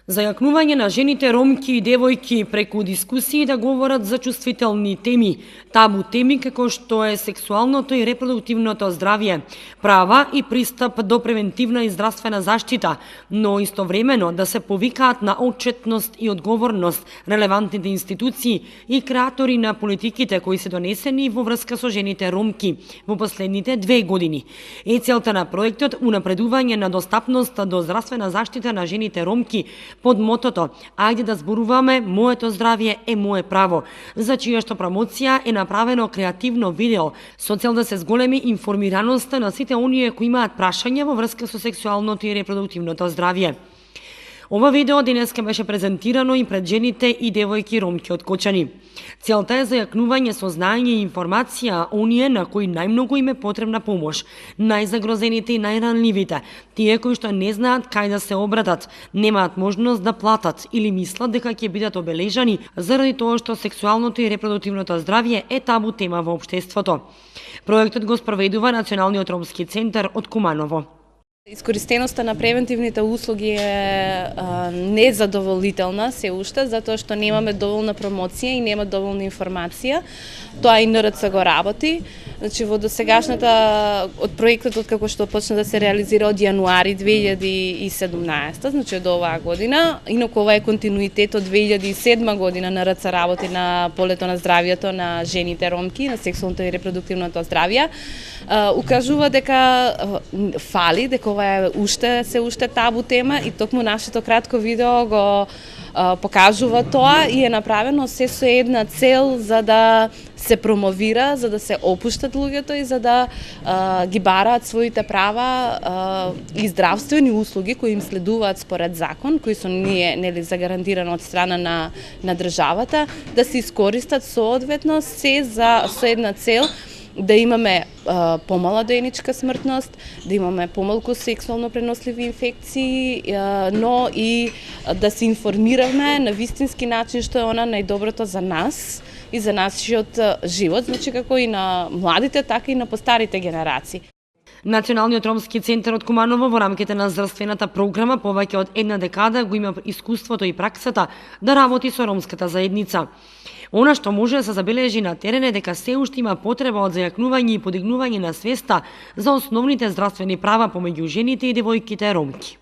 Зајакнување на жените ромки и девојки преку дискусии да говорат за чувствителни теми, табу теми како што е сексуалното и репродуктивното здравје, права и пристап до превентивна и здравствена заштита, но истовремено да се повикаат на отчетност и одговорност релевантните институции и креатори на политиките кои се донесени во врска со жените ромки во последните 2 години. Е целта на проектот унапредување на достапноста до здравствена заштита на жените ромки под мотото "Ајде да зборуваме, моето здравје е мое право", за чија што промоција е направено креативно видео со цел да се зголеми информираноста на сите оние кои имаат прашања во врска со сексуалното и репродуктивното здравје. Ова видео денеска беше презентирано и пред жените и девојки ромки од Кочани. Целта е зајакнување со знаење и информација оние на кои најмногу им е потребна помош, најзагрозените и најранливите, тие кои што не знаат кај да се обратат, немаат можност да платат или мислат дека ќе бидат обележани заради тоа што сексуалното и репродуктивното здравје е табу тема во општеството. Проектот го спроведува Националниот ромски центар од Куманово. Искористеноста на превентивните услуги е незадоволителна се уште, затоа што немаме доволна промоција и нема доволна информација. Тоа и НРЦ го работи. Значи, во досегашната од проектот како што почна да се реализира од јануари 2017, значи од оваа година, инаку ова е континуитет од 2007 година НРЦ работи на полето на здравјето на жените ромки, на сексуалното и репродуктивното здравје. Укажува дека фали, дека ова е уште табу тема и токму нашето кратко видео го покажува тоа и е направено се со една цел за да се промовира, за да се опуштат луѓето и за да ги бараат своите права и здравствени услуги кои им следуваат според закон, кои се нели загарантирано од страна на државата, да се искористат соодветно се со една цел да имаме помала доеничка смртност, да имаме помалку сексуално преносливи инфекции, но и да се информираме на вистински начин што е она најдоброто за нас и за нашиот живот, значи како и на младите, така и на постарите генерации. Националниот ромски центар од Куманово во рамките на здравствената програма повеќе од една декада го има искуството и праксата да работи со ромската заедница. Она што може да се забележи на терен е дека се уште има потреба од зајакнување и подигнување на свеста за основните здравствени права помеѓу жените и девојките ромки.